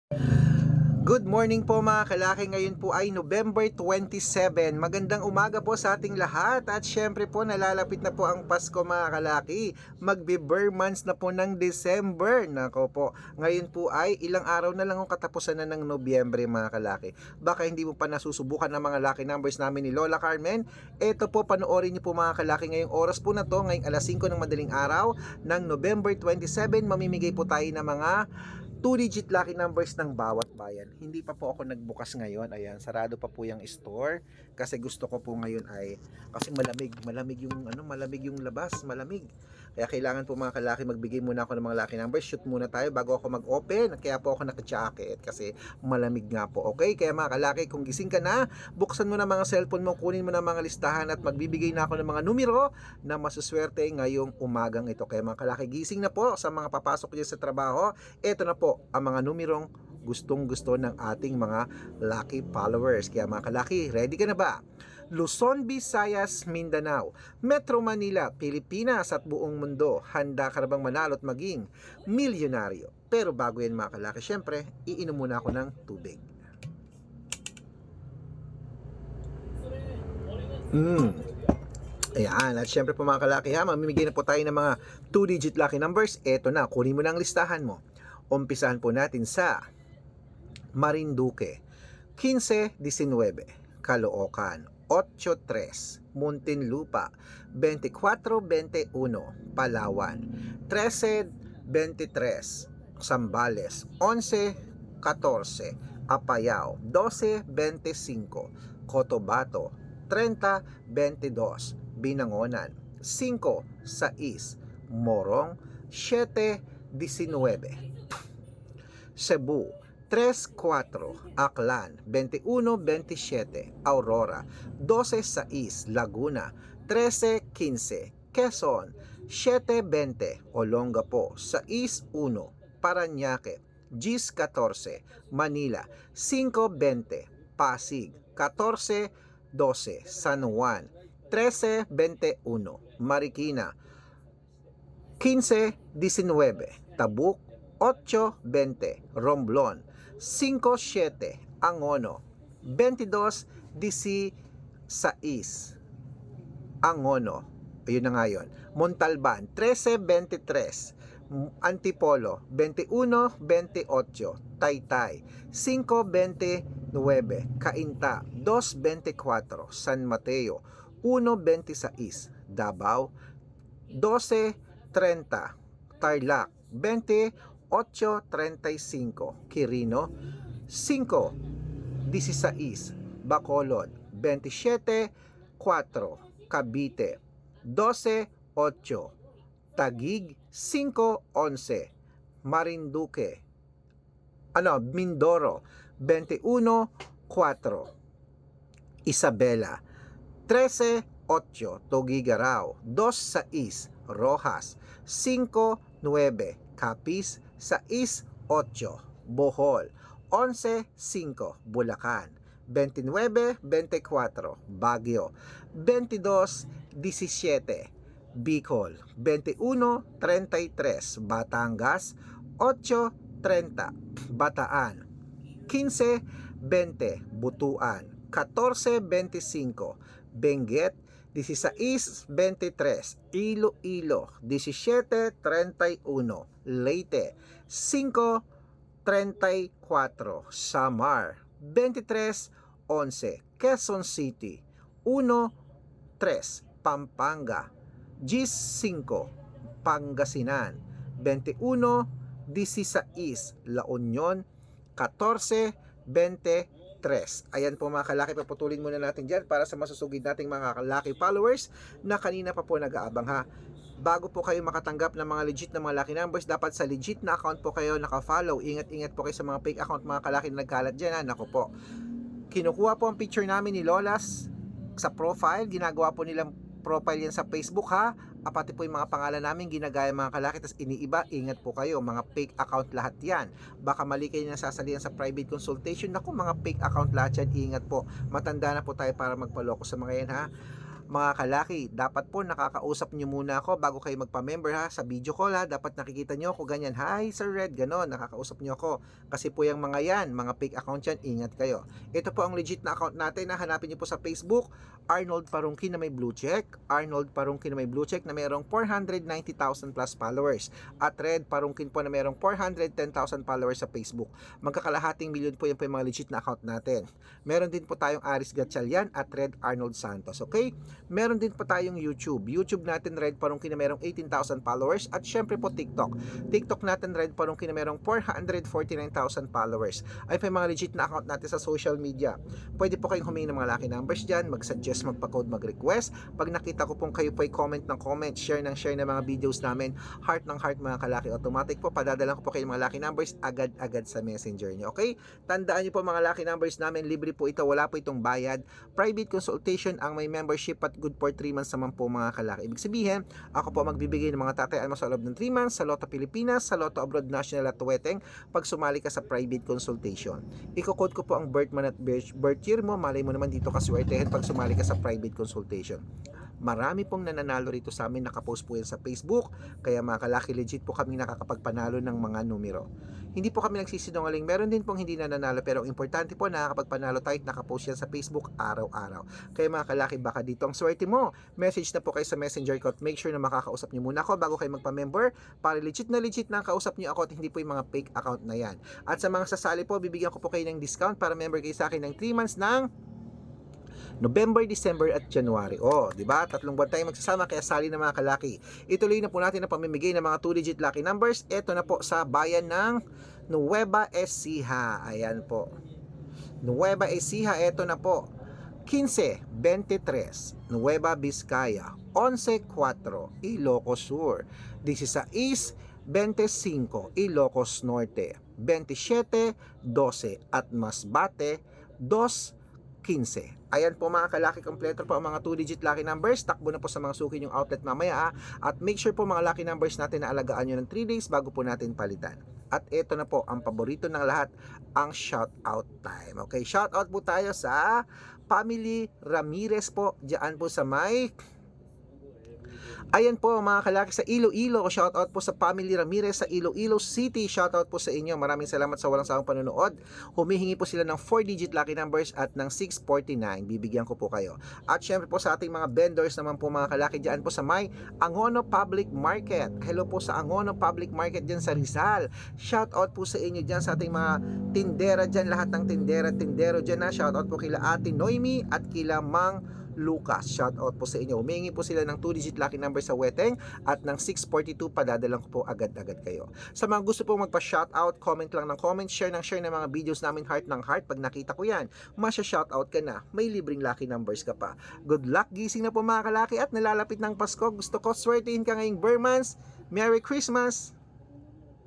Good morning po mga kalaki, ngayon po ay November 27. Magandang umaga po sa ating lahat at syempre po nalalapit na po ang Pasko mga kalaki. Magbe-bare months na po ng December. Nako po, ngayon po ay ilang araw na lang ang katapusan na ng Nobyembre mga kalaki. Baka hindi mo pa nasusubukan ng mga lucky numbers namin ni Lola Carmen. Ito po, panoorin niyo po mga kalaki ngayong oras po na to, ngayong alas 5 ng madaling araw ng November 27. Mamimigay po tayo ng mga 2-digit lucky numbers ng bawat bayan. Hindi pa po ako nagbukas ngayon. Ayan, sarado pa po yung store kasi gusto ko po ngayon ay kasi malamig yung labas, malamig. Kaya kailangan po mga kalaki magbigay muna ako ng mga lucky numbers. Shoot muna tayo bago ako mag-open. Kaya po ako naka-jacket kasi malamig nga po. Okay? Kaya mga kalaki, kung gising ka na, buksan mo na mga cellphone mo, kunin mo na mga listahan at magbibigay na ako ng mga numero na masuswerte ngayong umagang ito. Kaya mga kalaki, gising na po sa mga papasok dyan sa trabaho. Ito na po ang mga numerong gustong-gusto ng ating mga lucky followers. Kaya mga kalaki, ready ka na ba? Luzon, Visayas, Mindanao, Metro Manila, Pilipinas at buong mundo. Handa ka na bang manalo at maging milyonaryo? Pero bago yan mga kalaki, syempre, iinom muna ako ng tubig. Ayan, at syempre po mga kalaki ha, mamimigay na po tayo ng mga 2-digit lucky numbers. Eto na, kunin mo na ang listahan mo. Umpisahan po natin sa Marinduque, 15-19, Caloocan, 8-3, Muntinlupa, 24-21, Palawan, 13-23, Zambales, 11-14, Apayao, 12-25, Cotabato, 30-22, Binangonan, 5-6, Morong, 7-19, Cebu, 3-4, Aklan, 21-27, Aurora, 12-6, Laguna, 13-15, Quezon, 7-20, Olongapo, 6-1, Parañaque, 10-14, Manila, 5-20, Pasig, 14-12, San Juan, 13-21, Marikina, 15-19, Tabuk, 8-20, Romblon, 5-7, Angono, 22-16, Angono, ayun na nga yun, Montalban, 13-23, Antipolo, 21-28, Taytay, 5-29, Cainta, 2-24, San Mateo, 1-26, Davao, 12-30, Tarlac, 28-35, Quirino, 5-16, Bacolod, 27-4, Cavite, 12-8, Taguig, 5-11, Marinduque, Mindoro, 21-4, Isabela, 13-8, Tuguegarao, 2-6, Rojas, 5-9, Capiz, 6-8, Bohol, 11-5, Bulacan, 29-24, Baguio, 22-17, Bicol, 21-33, Batangas, 8-30, Bataan, 15-20, Butuan, 14-25, Benguet, 16-23, Iloilo, 17-31, Leyte, 5-34, Samar, 23-11, Quezon City, 1-3, Pampanga, 15, Pangasinan, 21-16, La Union, 14-23. Ayan po mga kalaki, paputulin muna natin dyan para sa masusugid nating mga kalaki followers na kanina pa po nag-aabang ha. Bago po kayo makatanggap ng mga legit na mga lucky numbers, dapat sa legit na account po kayo naka-follow. Ingat-ingat po kayo sa mga fake account mga kalaki na nagkalat dyan ha. Naku po, kinukuha po ang picture namin ni Lolas sa profile, ginagawa po nilang profile yan sa Facebook ha. Pati po yung mga pangalan namin ginagaya mga kalaki, tas iniiba. Ingat po kayo, mga fake account lahat yan. Baka mali kayo nasasalihan sa private consultation. Naku, mga fake account lahat yan, ingat po. Matanda na po tayo para magpaloko sa mga yan ha. Mga kalaki, dapat po nakakausap nyo muna ako bago kayo magpa-member ha. Sa video call ha, dapat nakikita nyo ako ganyan. Hi Sir Red, ganon, nakakausap nyo ako. Kasi po yung mga yan, mga fake account yan, ingat kayo. Ito po ang legit na account natin na hanapin nyo po sa Facebook, Arnold Parungki na may blue check, Arnold Parungki na may blue check na mayroong 490,000 plus followers. At Red Parungkin po na mayroong 410,000 followers sa Facebook. Magkakalahating milyon po yan po yung mga legit na account natin. Meron din po tayong Aris Gatchalian at Red Arnold Santos, okay? Meron din po tayong YouTube. YouTube natin Red Parungki na mayroong 18,000 followers at syempre po TikTok. TikTok natin Red Parungki na mayroong 449,000 followers. Ay pa yung mga legit na account natin sa social media. Pwede po kayong humingi ng mga lucky numbers dyan, mag-suggest, magpa-code, mag-request. Pag nakita ko pong kayo po ay comment ng comment, share ng mga videos namin, heart ng heart mga kalaki, automatic po padadalan ko po kayo ng mga lucky numbers agad-agad sa messenger nyo, okay? Tandaan nyo po mga lucky numbers namin, libre po ito, wala po itong bayad. Private consultation ang may membership at good for 3 months naman po mga kalaki. Ibig sabihin, ako po magbibigay ng mga tatayaan mo sa loob ng 3 months sa Lotto Pilipinas, sa Lotto Abroad National at Tuweteng pag sumali ka sa private consultation. Iko-code ko po ang birth month at birth year mo, malay mo naman dito ka swertehin pag sumali ka sa private consultation. Marami pong nananalo rito sa amin, nakapost po yan sa Facebook, kaya mga kalaki legit po kami nakakapagpanalo ng mga numero. Hindi po kami nagsisinungaling, meron din pong hindi nananalo, pero ang importante po nakakapagpanalo tayo at nakapost yan sa Facebook araw-araw. Kaya mga kalaki, baka dito ang swerte mo. Message na po kayo sa messenger ko at make sure na makakausap nyo muna ako bago kayo magpa-member para legit na kausap nyo ako at hindi po yung mga fake account na yan. At sa mga sasali po, bibigyan ko po kayo ng discount para member kayo sa akin ng 3 months ng November, December at January. Oh, di ba? 3 buwan tayong magsasama kaya sali na mga kalaki. Ituloy na po natin ang pamimigay ng mga 2-digit lucky numbers. Ito na po sa bayan ng Nueva Ecija. Ayan po. Nueva Ecija, ito na po. 15-23, Nueva Vizcaya. 11-4, Ilocos Sur. 16-25, Ilocos Norte. 27-12 at Masbate 2-15. Ayan po mga kalaki, kompleto po ang mga 2-digit lucky numbers. Takbo na po sa mga suki yung outlet mamaya at make sure po mga lucky numbers natin na alagaan nyo ng 3 days bago po natin palitan. At ito na po ang paborito ng lahat, ang shout out time. Okay, shout out po tayo sa Family Ramirez po, diyan po sa may ayan po mga kalaki sa Iloilo, shoutout po sa Family Ramirez sa Iloilo City, shoutout po sa inyo, maraming salamat sa walang sawang panonood. Humihingi po sila ng 4-digit lucky numbers at ng 649, bibigyan ko po kayo. At syempre po sa ating mga vendors naman po mga kalaki dyan po sa may Angono Public Market, hello po sa Angono Public Market dyan sa Rizal, shoutout po sa inyo dyan sa ating mga tindera dyan, lahat ng tindero dyan na, shoutout po kila Ate Noemi at kila Mang Lucas, shoutout po sa inyo. Humingi po sila ng 2-digit lucky number sa Weteng at ng 642, padadalang ko po agad-agad kayo. Sa mga gusto pong magpa-shoutout, comment lang ng comment, share ng mga videos namin, heart ng heart. Pag nakita ko yan, masya-shoutout ka na, may libreng lucky numbers ka pa. Good luck, gising na po mga kalaki at nalalapit ng Pasko. Gusto ko swertihin ka ngayong Burmans. Merry Christmas!